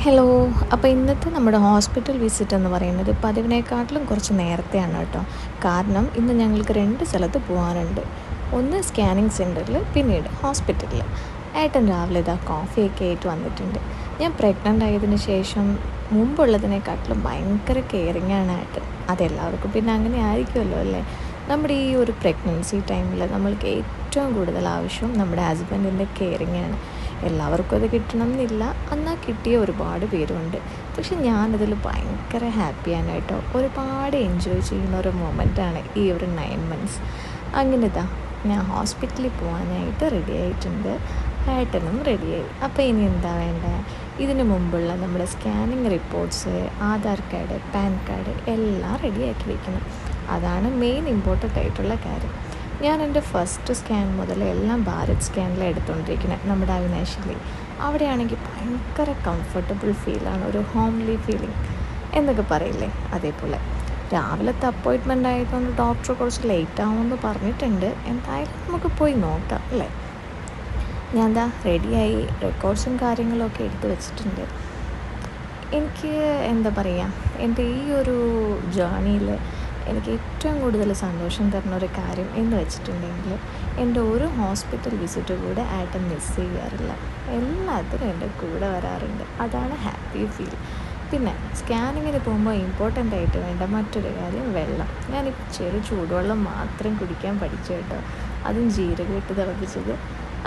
Hello. അപ്പോൾ ഇന്നത്തെ നമ്മുടെ ഹോസ്പിറ്റൽ വിസിറ്റ് എന്ന് പറയുന്നത് പതിവിനേക്കാട്ടിലും കുറച്ച് നേരത്തെയാണ് കേട്ടോ. കാരണം ഇന്ന് ഞങ്ങൾക്ക് 2 സ്ഥലത്ത് പോകാനുണ്ട്. ഒന്ന് സ്കാനിങ് സെൻറ്ററിൽ, പിന്നീട് ഹോസ്പിറ്റലിൽ. ഏട്ടൻ രാവിലെ ഇതാ കോഫിയൊക്കെ ആയിട്ട് വന്നിട്ടുണ്ട്. ഞാൻ പ്രഗ്നൻ്റ് ആയതിനു ശേഷം മുമ്പുള്ളതിനെക്കാട്ടിലും ഭയങ്കര കെയറിങ് ആണ് ഏട്ടൻ. അതെല്ലാവർക്കും പിന്നെ അങ്ങനെ ആയിരിക്കുമല്ലോ അല്ലേ. നമ്മുടെ ഈ ഒരു പ്രഗ്നൻസി ടൈമിൽ നമ്മൾക്ക് ഏറ്റവും കൂടുതൽ ആവശ്യം നമ്മുടെ ഹസ്ബൻഡിൻ്റെ കെയറിങ് ആണ്. എല്ലാവർക്കും അത് കിട്ടണം എന്നില്ല, എന്നാൽ കിട്ടിയ ഒരുപാട് പേരുണ്ട്. പക്ഷെ ഞാനതിൽ ഭയങ്കര ഹാപ്പിയാണ് കേട്ടോ. ഒരുപാട് എൻജോയ് ചെയ്യുന്ന ഒരു മൊമെൻ്റാണ് ഈ ഒരു 9 months. അങ്ങനെ ഇതാ ഞാൻ ഹോസ്പിറ്റലിൽ പോകാനായിട്ട് റെഡി ആയിട്ടുണ്ട്. ഏട്ടനും റെഡിയായി. അപ്പോൾ ഇനി എന്താ വേണ്ടത്? ഇതിന് മുമ്പുള്ള നമ്മുടെ scanning reports, Aadhaar card, pan card എല്ലാം റെഡിയാക്കി വെക്കണം. അതാണ് മെയിൻ ഇമ്പോർട്ടൻ്റ് ആയിട്ടുള്ള കാര്യം. ഞാൻ എൻ്റെ ഫസ്റ്റ് സ്കാൻ മുതൽ എല്ലാം ഭാരത് സ്കാനിലാണ് എടുത്തുകൊണ്ടിരിക്കുന്നത്, നമ്മുടെ അവിനാശിലി. അവിടെയാണെങ്കിൽ ഭയങ്കര കംഫർട്ടബിൾ ഫീലാണ്, ഒരു ഹോംലി ഫീലിംഗ് എന്നൊക്കെ പറയില്ലേ, അതേപോലെ. രാവിലത്തെ അപ്പോയിൻറ്റ്മെൻ്റ് ആയതുകൊണ്ട് ഡോക്ടർ കുറച്ച് ലേറ്റ് ആവുമെന്ന് പറഞ്ഞിട്ടുണ്ട്. എന്തായാലും നമുക്ക് പോയി നോക്കാം അല്ലേ. ഞാൻ എന്താ റെഡിയായി, റെക്കോർഡ്സും കാര്യങ്ങളൊക്കെ എടുത്ത് വെച്ചിട്ടുണ്ട്. എനിക്ക് എന്താ പറയുക, എൻ്റെ ഈ ഒരു ജേർണിയിൽ എനിക്ക് ഏറ്റവും കൂടുതൽ സന്തോഷം തരുന്ന ഒരു കാര്യം എന്ന് വെച്ചിട്ടുണ്ടെങ്കിൽ, എൻ്റെ ഒരു ഹോസ്പിറ്റൽ വിസിറ്റ് കൂടെ ഏട്ടൻ മിസ് ചെയ്യാറില്ല. എല്ലാത്തിനും എൻ്റെ കൂടെ വരാറുണ്ട്. അതാണ് ഹാപ്പി ഫീൽ. പിന്നെ സ്കാനിങ്ങിന് പോകുമ്പോൾ ഇമ്പോർട്ടൻ്റ് ആയിട്ട് വേണ്ട മറ്റൊരു കാര്യം വെള്ളം. ഞാനിപ്പോൾ ചൂടുവെള്ളം മാത്രം കുടിക്കാൻ പഠിച്ചു കേട്ടോ. അതും ജീരകം ഇട്ട് തിളപ്പിച്ചത്.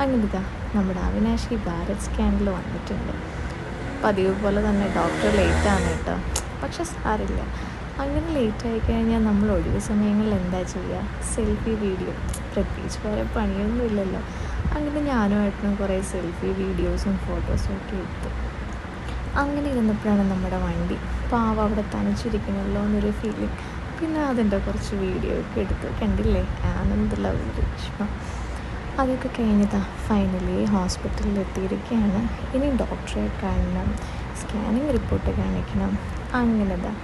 അങ്ങനത്തെ നമ്മുടെ അവിനാശി ഭാരത് സ്കാനിൽ വന്നിട്ടുണ്ട്. പതിവ് പോലെ തന്നെ ഡോക്ടർ ലേറ്റാണ് കേട്ടോ. പക്ഷെ സാരില്ല, അങ്ങനെ ലേറ്റ് ആയിക്കഴിഞ്ഞാൽ നമ്മൾ ഒഴിവ് സമയങ്ങളിൽ എന്താ ചെയ്യുക? Selfie video. പ്രത്യേകിച്ച് വേറെ പണിയൊന്നും ഇല്ലല്ലോ. അങ്ങനെ ഞാനുമായിട്ടും കുറേ സെൽഫി വീഡിയോസും ഫോട്ടോസും ഒക്കെ എടുത്തു. അങ്ങനെ ഇരുന്നപ്പോഴാണ് നമ്മുടെ വണ്ടി പാവം അവിടെ തനിച്ചിരിക്കണമല്ലോ എന്നൊരു ഫീലിംഗ്. പിന്നെ അതിൻ്റെ കുറച്ച് വീഡിയോ ഒക്കെ എടുത്തു. കണ്ടില്ലേ ആനന്ദുള്ള ഒരു വിഷമം. അതൊക്കെ കഴിഞ്ഞതാ ഫൈനലി ഹോസ്പിറ്റലിൽ എത്തിയിരിക്കുകയാണ്. ഇനി ഡോക്ടറെ കാണണം, സ്കാനിങ് റിപ്പോർട്ട് കാണിക്കണം. അങ്ങനെതാ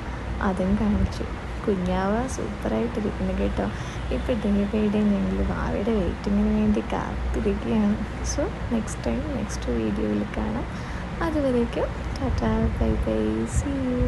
അതും കാണിച്ചു. കുഞ്ഞാവ സൂപ്പറായിട്ടിരിക്കുന്നു കേട്ടോ. ഇപ്പോൾ ഡേ ബൈ ഡേ ഞങ്ങൾ ഭാവിയുടെ വെയിറ്റിങ്ങിന് വേണ്ടി കാത്തിരിക്കുകയാണ്. സോ നെക്സ്റ്റ് വീഡിയോയിൽ കാണാം. അതുവരേക്കും tata, bye bye, see U.